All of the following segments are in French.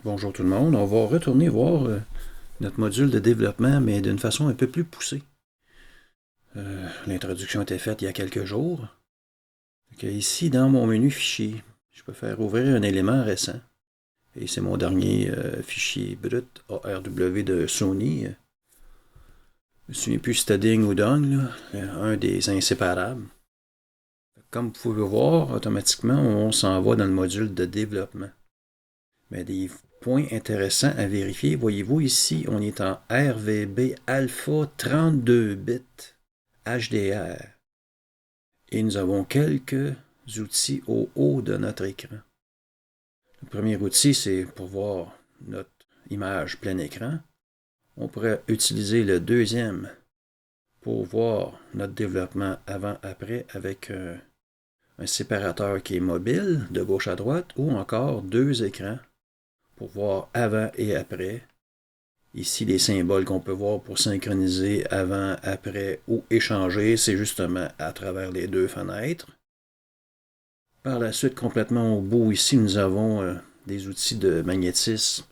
Bonjour tout le monde. On va retourner voir notre module de développement, mais d'une façon un peu plus poussée. L'introduction a été faite il y a quelques jours. Ici, dans mon menu fichier, je peux faire ouvrir un élément récent. Et c'est mon dernier fichier brut ARW de Sony. Je ne me souviens plus si c'était Ding ou Dong, un des inséparables. Comme vous pouvez voir, automatiquement, on s'en va dans le module de développement. Mais des points intéressants à vérifier. Voyez-vous ici, on est en RVB alpha 32 bits HDR. Et nous avons quelques outils au haut de notre écran. Le premier outil, c'est pour voir notre image plein écran. On pourrait utiliser le deuxième pour voir notre développement avant-après avec un séparateur qui est mobile de gauche à droite ou encore deux écrans pour voir avant et après. Ici, les symboles qu'on peut voir pour synchroniser avant, après ou échanger, c'est justement à travers les deux fenêtres. Par la suite, complètement au bout, ici, nous avons des outils de magnétisme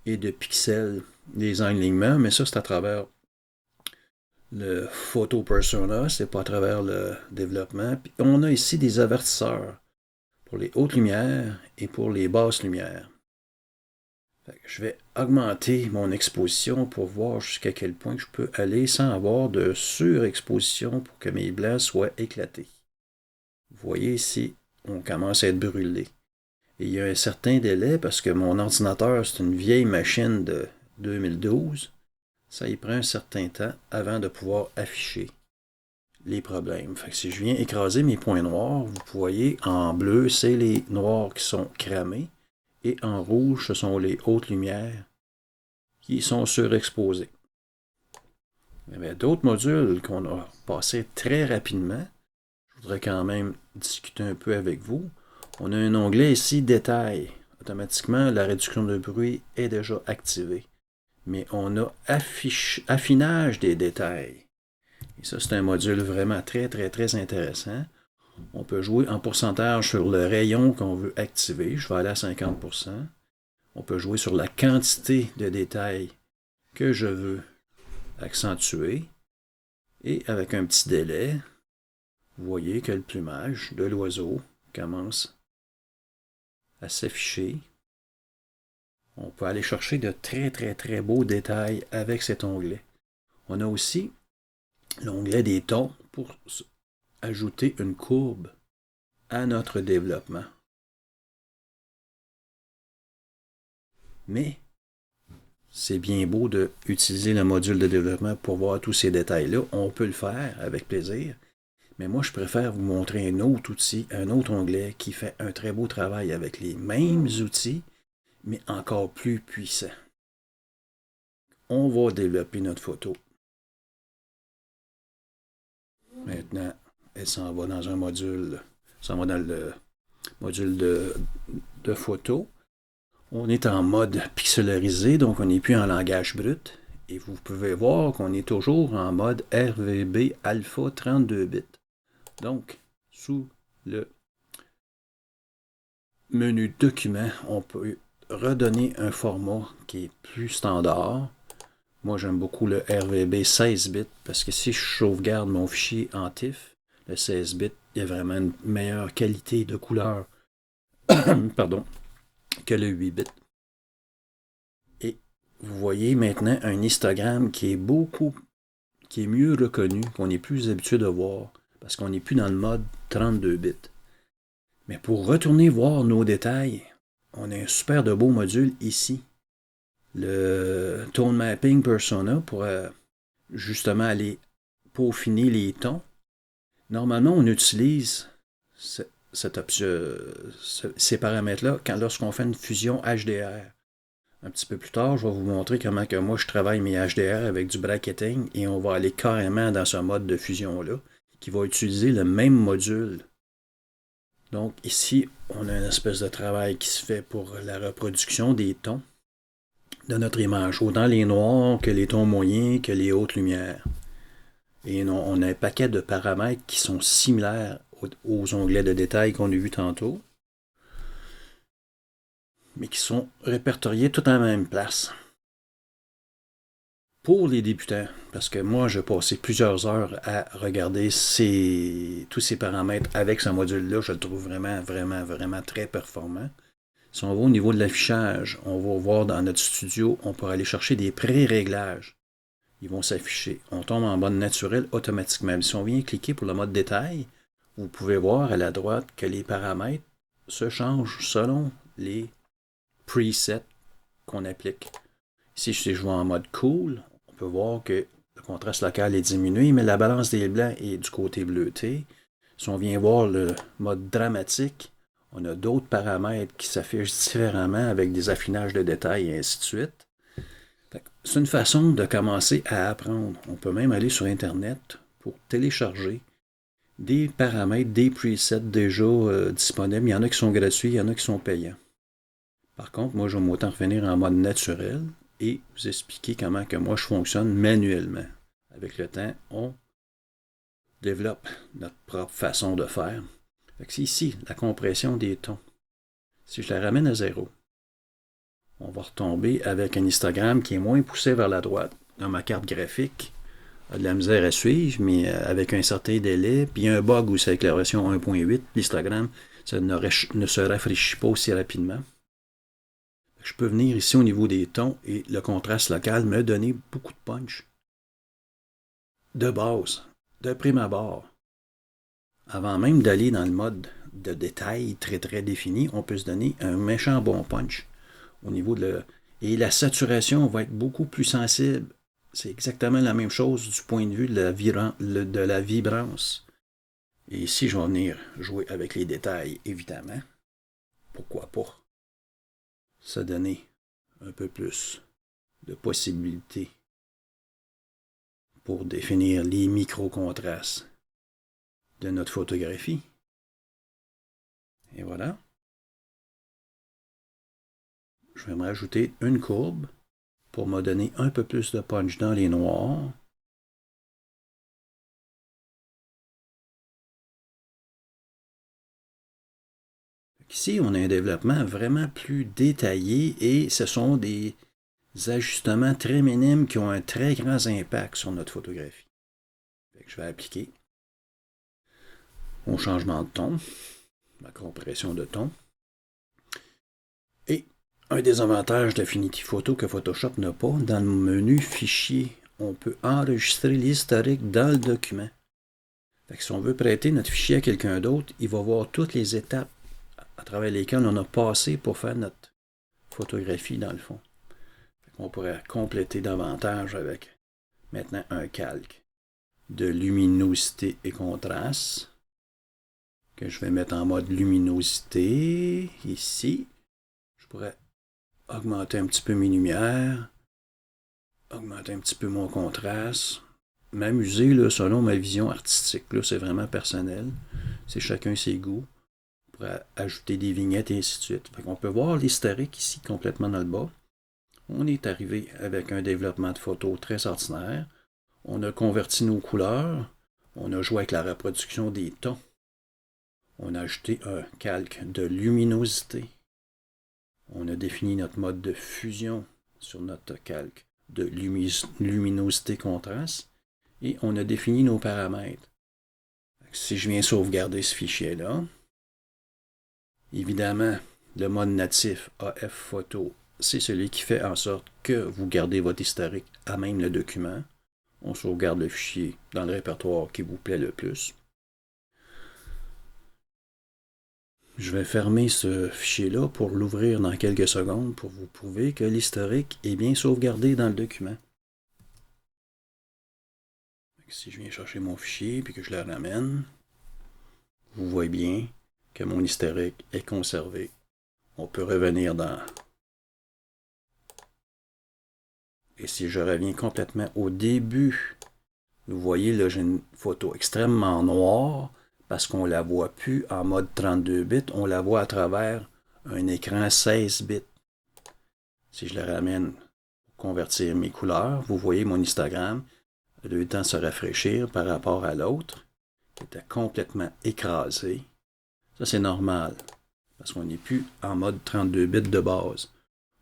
et de pixels, des enlignements, mais ça, c'est à travers le photo persona, c'est pas à travers le développement. Puis on a ici des avertisseurs pour les hautes lumières et pour les basses lumières. Je vais augmenter mon exposition pour voir jusqu'à quel point je peux aller sans avoir de surexposition pour que mes blancs soient éclatés. Vous voyez ici, on commence à être brûlé. Et il y a un certain délai parce que mon ordinateur, c'est une vieille machine de 2012. Ça y prend un certain temps avant de pouvoir afficher les problèmes. Fait que si je viens écraser mes points noirs, vous voyez en bleu, c'est les noirs qui sont cramés. Et en rouge, ce sont les hautes lumières qui sont surexposées. Il y avait d'autres modules qu'on a passés très rapidement. Je voudrais quand même discuter un peu avec vous. On a un onglet ici, Détails. Automatiquement, la réduction de bruit est déjà activée. Mais on a Affinage des détails. Et ça, c'est un module vraiment très, très, très intéressant. On peut jouer en pourcentage sur le rayon qu'on veut activer. Je vais aller à 50%. On peut jouer sur la quantité de détails que je veux accentuer. Et avec un petit délai, vous voyez que le plumage de l'oiseau commence à s'afficher. On peut aller chercher de très très très beaux détails avec cet onglet. On a aussi l'onglet des tons pour ajouter une courbe à notre développement. Mais c'est bien beau d'utiliser le module de développement pour voir tous ces détails-là. On peut le faire avec plaisir. Mais moi, je préfère vous montrer un autre outil, un autre onglet qui fait un très beau travail avec les mêmes outils, mais encore plus puissant. On va développer notre photo. Maintenant, elle s'en va dans un module, s'en va dans le module de photo. On est en mode pixelarisé, donc on n'est plus en langage brut. Et vous pouvez voir qu'on est toujours en mode RVB alpha 32 bits. Donc, sous le menu document, on peut redonner un format qui est plus standard. Moi, j'aime beaucoup le RVB 16 bits parce que si je sauvegarde mon fichier en TIFF, le 16 bits, il y a vraiment une meilleure qualité de couleur pardon, que le 8 bits. Et vous voyez maintenant un histogramme qui est mieux reconnu, qu'on est plus habitué de voir parce qu'on n'est plus dans le mode 32 bits. Mais pour retourner voir nos détails, on a un super de beau module ici. Le Tone Mapping Persona pour justement aller peaufiner les tons. Normalement, on utilise ces paramètres-là lorsqu'on fait une fusion HDR. Un petit peu plus tard, je vais vous montrer comment que moi je travaille mes HDR avec du bracketing et on va aller carrément dans ce mode de fusion-là qui va utiliser le même module. Donc ici, on a une espèce de travail qui se fait pour la reproduction des tons de notre image, autant les noirs que les tons moyens que les hautes lumières. Et on a un paquet de paramètres qui sont similaires aux onglets de détails qu'on a vus tantôt. mais qui sont répertoriés tout en la même place. Pour les débutants, parce que moi, j'ai passé plusieurs heures à regarder tous ces paramètres avec ce module-là, je le trouve vraiment, vraiment, vraiment très performant. Si on va au niveau de l'affichage, on va voir dans notre studio, on peut aller chercher des pré-réglages. Ils vont s'afficher. On tombe en mode naturel automatiquement. Si on vient cliquer pour le mode détail, vous pouvez voir à la droite que les paramètres se changent selon les presets qu'on applique. Ici, si je vais en mode cool, on peut voir que le contraste local est diminué, mais la balance des blancs est du côté bleuté. Si on vient voir le mode dramatique, on a d'autres paramètres qui s'affichent différemment avec des affinages de détails et ainsi de suite. C'est une façon de commencer à apprendre. On peut même aller sur Internet pour télécharger des paramètres, des presets déjà disponibles. Il y en a qui sont gratuits, il y en a qui sont payants. Par contre, moi, je vais m'autant revenir en mode naturel et vous expliquer comment que moi je fonctionne manuellement. Avec le temps, on développe notre propre façon de faire. C'est ici la compression des tons. Si je la ramène à 0, on va retomber avec un histogramme qui est moins poussé vers la droite. Dans ma carte graphique, a de la misère à suivre, mais avec un certain délai, puis il y a un bug aussi avec la version 1.8, l'histogramme, ça ne se rafraîchit pas aussi rapidement. Je peux venir ici au niveau des tons et le contraste local me donner beaucoup de punch. De base, de prime abord. Avant même d'aller dans le mode de détail très très défini, on peut se donner un méchant bon punch. Au niveau Et la saturation va être beaucoup plus sensible. C'est exactement la même chose du point de vue de la vibrance. Et ici, je vais venir jouer avec les détails, évidemment. Pourquoi pas se donner un peu plus de possibilités pour définir les micro-contrastes de notre photographie. Et voilà. Je vais me rajouter une courbe pour me donner un peu plus de punch dans les noirs. Ici, on a un développement vraiment plus détaillé et ce sont des ajustements très minimes qui ont un très grand impact sur notre photographie. Je vais appliquer mon changement de ton, ma compression de ton. Et un des avantages d'Affinity Photo que Photoshop n'a pas, dans le menu Fichier, on peut enregistrer l'historique dans le document. Fait que si on veut prêter notre fichier à quelqu'un d'autre, il va voir toutes les étapes à travers lesquelles on a passé pour faire notre photographie dans le fond. On pourrait compléter davantage avec maintenant un calque de luminosité et contraste que je vais mettre en mode luminosité ici. Je pourrais augmenter un petit peu mes lumières, augmenter un petit peu mon contraste, m'amuser là, selon ma vision artistique. Là, c'est vraiment personnel. C'est chacun ses goûts. On pourrait ajouter des vignettes et ainsi de suite. On peut voir l'historique ici complètement dans le bas. On est arrivé avec un développement de photos très ordinaire. On a converti nos couleurs. On a joué avec la reproduction des tons. On a ajouté un calque de luminosité. On a défini notre mode de fusion sur notre calque de luminosité contraste. Et on a défini nos paramètres. Si je viens sauvegarder ce fichier-là, évidemment, le mode natif AF Photo, c'est celui qui fait en sorte que vous gardez votre historique à même le document. On sauvegarde le fichier dans le répertoire qui vous plaît le plus. Je vais fermer ce fichier-là pour l'ouvrir dans quelques secondes pour vous prouver que l'historique est bien sauvegardé dans le document. Si je viens chercher mon fichier et que je le ramène, vous voyez bien que mon historique est conservé. On peut revenir dans... Et si je reviens complètement au début, vous voyez là, j'ai une photo extrêmement noire parce qu'on ne la voit plus en mode 32 bits, on la voit à travers un écran 16 bits. Si je le ramène pour convertir mes couleurs, vous voyez mon histogramme a eu le temps de se rafraîchir par rapport à l'autre qui était complètement écrasé. Ça, c'est normal parce qu'on n'est plus en mode 32 bits de base.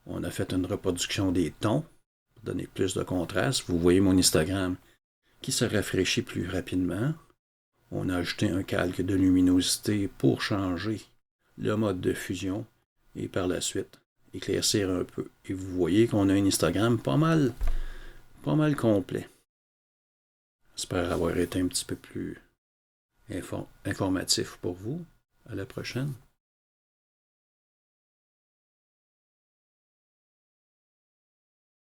On a fait une reproduction des tons pour donner plus de contraste. Vous voyez mon histogramme qui se rafraîchit plus rapidement. On a ajouté un calque de luminosité pour changer le mode de fusion et par la suite éclaircir un peu. Et vous voyez qu'on a un histogramme pas mal complet. J'espère avoir été un petit peu plus informatif pour vous. À la prochaine.